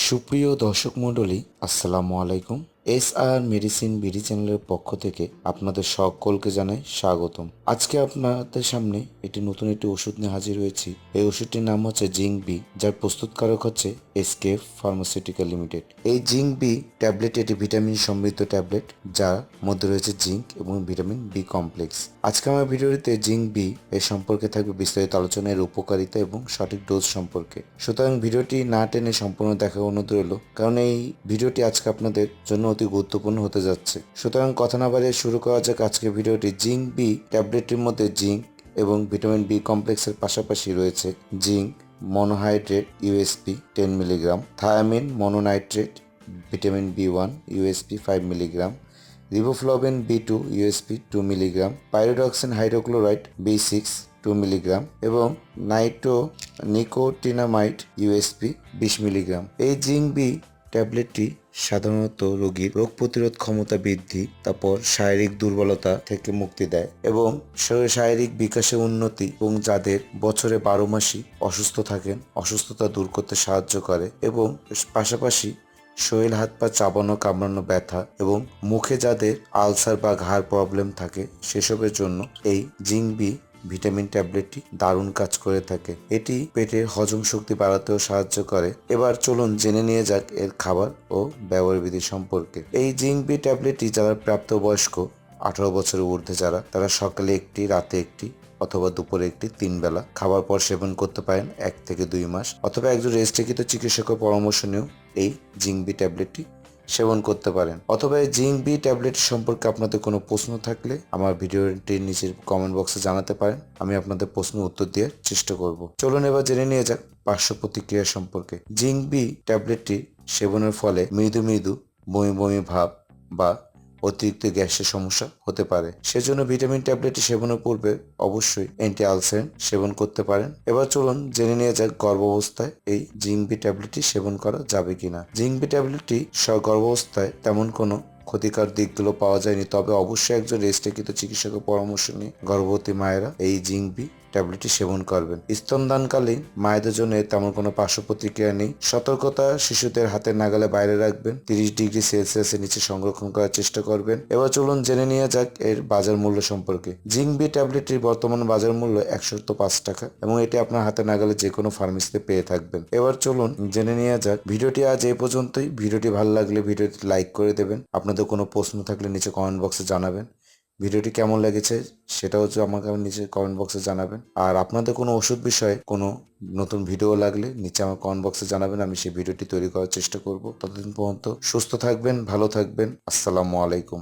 সুপ্রিয় দর্শক মণ্ডলী, আসসালামু আলাইকুম। SR মেডিসিন বিডি চ্যানেলের পক্ষ থেকে আপনাদের সকলকে জানাই স্বাগতম। আজকে আপনাদের সামনে নতুন একটি ওষুধ নিয়ে হাজির হয়েছি। এই ওষুধটির নাম হচ্ছে জিঙ্ক বি, যার প্রস্তুতকারক হচ্ছে এসকেএফ ফার্মাসিউটিক্যাল লিমিটেড। এই জিঙ্ক বি ট্যাবলেট এটি ভিটামিন সমৃদ্ধ ট্যাবলেট, যার মধ্যে রয়েছে জিঙ্ক এবং ভিটামিন বি কমপ্লেক্স। আজকে আমার ভিডিওতে জিঙ্ক বি এর সম্পর্কে থাকবে বিস্তারিত আলোচনা, এর উপকারিতা এবং সঠিক ডোজ সম্পর্কে। সুতরাং ভিডিওটি না টেনে সম্পূর্ণ দেখার অনুরোধ রইল, কারণ এই ভিডিওটি আজকে আপনাদের জন্য অতি গুরুত্বপূর্ণ হতে যাচ্ছে। সুতরাং কথা না বাড়িয়ে শুরু করা যাক আজকের ভিডিওটি। জিঙ্ক বি ট্যাবলেটটির মধ্যে জিঙ্ক এবং ভিটামিন বি কমপ্লেক্সের পাশাপাশি রয়েছে zinc monohydrate USP 10 milligram, thiamine mononitrate vitamin বি1 ইউএসপি 5 মিলিগ্রাম, রিবোফ্লাভিন বি2 ইউএসপি 2 মিলিগ্রাম, পাইরিডক্সিন হাইড্রোক্লোরাইড বি6 2 মিলিগ্রাম এবং নিকোটিনামাইড ইউএসপি 20 মিলিগ্রাম। এই জিঙ্ক বি ট্যাবলেটটি সাধারণত রোগীর রোগ প্রতিরোধ ক্ষমতা বৃদ্ধি, তারপর শারীরিক দুর্বলতা থেকে মুক্তি দেয় এবং শারীরিক বিকাশে উন্নতি, এবং যাদের বছরে 12 মাসই অসুস্থ থাকেন অসুস্থতা দূর করতে সাহায্য করে, এবং পাশাপাশি শরীর হাত পা চাবানো কামড়ানো ব্যথা এবং মুখে যাদের আলসার বা ঘাড় প্রবলেম থাকে সেসবের জন্য এই জিঙ্ক বি ভিটামিন ট্যাবলেটটি দারুণ কাজ করে থাকে। এটি পেটের হজম শক্তি বাড়াতেও সাহায্য করে। এবার চলুন জেনে নিয়ে যাক এর খাবার ও ব্যবহার বিধি সম্পর্কে। এই জিঙ্ক বি ট্যাবলেটটি যারা প্রাপ্তবয়স্ক 18 বছরের ঊর্ধ্বে যারা, তারা সকালে একটি, রাতে একটি অথবা দুপুরে একটি 3 বেলা খাবার পর সেবন করতে পারেন 1 থেকে 2 মাস, অথবা একজন রেজিস্ট্রিকৃত চিকিৎসকের পরামর্শ নিয়েও এই জিঙ্ক বি ট্যাবলেটটি সেবন করতে পারেন। অথবা এই জিঙ্ক বি ট্যাবলেট সম্পর্কে আপনাদের কোনো প্রশ্ন থাকলে আমার ভিডিওটির নিচের কমেন্ট বক্সে জানাতে পারেন, আমি আপনাদের প্রশ্নের উত্তর দেওয়ার চেষ্টা করব। চলুন এবার জেনে নিয়ে যাক পার্শ্ব প্রতিক্রিয়া সম্পর্কে। জিঙ্ক বি ট্যাবলেটটি সেবনের ফলে মৃদু মৃদু বমি বমি ভাব বা অতিরিক্ত গ্যাসের সমস্যা হতে পারে। সেজন্য ভিটামিন ট্যাবলেটটি সেবনের পূর্বে অবশ্যই অ্যান্টি আলসারিন সেবন করতে পারেন। এবার চলুন জেনে নিয়ে যাক গর্ভাবস্থায় এই জিঙ্ক বি ট্যাবলেটটি সেবন করা যাবে কিনা। জিঙ্ক বি ট্যাবলেটটি গর্ভাবস্থায় তেমন কোনো ক্ষতিকর দিকগুলো পাওয়া যায়নি, তবে অবশ্যই একজন রেজিস্ট্রিকৃত চিকিৎসকের পরামর্শ নিয়ে গর্ভবতী মায়েরা এই জিঙ্ক বি ট্যাবলেটটি সেবন করবেন। স্তনদানকালীন মায়েদের জন্য তেমন কোনো পার্শ্ব প্রতিক্রিয়া নেই। সতর্কতা, শিশুদের হাতের নাগালে বাইরে রাখবেন, 30 ডিগ্রি সেলসিয়াসের নিচে সংরক্ষণ করার চেষ্টা করবেন। এবার চলুন জেনে নিয়ে যাক এর বাজার মূল্য সম্পর্কে। জিঙ্ক বি ট্যাবলেটটির বর্তমান বাজার মূল্য 105 টাকা এবং এটি আপনার হাতের নাগালে যে কোনো ফার্মেসিতে পেয়ে থাকবেন। এবার চলুন জেনে নিয়ে যাক। ভিডিওটি আজ এই পর্যন্তই। ভিডিওটি ভালো লাগলে ভিডিওটি লাইক করে দেবেন। আপনাদের কোনো প্রশ্ন থাকলে নিচে কমেন্ট বক্সে জানাবেন। ভিডিওটি কেমন লেগেছে সেটাও আমাকে নিচে কমেন্ট বক্সে জানাবেন। আর আপনাদের কোনো ওষুধ বিষয়ে কোনো নতুন ভিডিও লাগলে নিচে আমার কমেন্ট বক্সে জানাবেন, আমি সেই ভিডিওটি তৈরি করার চেষ্টা করব। ততদিন পর্যন্ত সুস্থ থাকবেন, ভালো থাকবেন। আসসালামু আলাইকুম।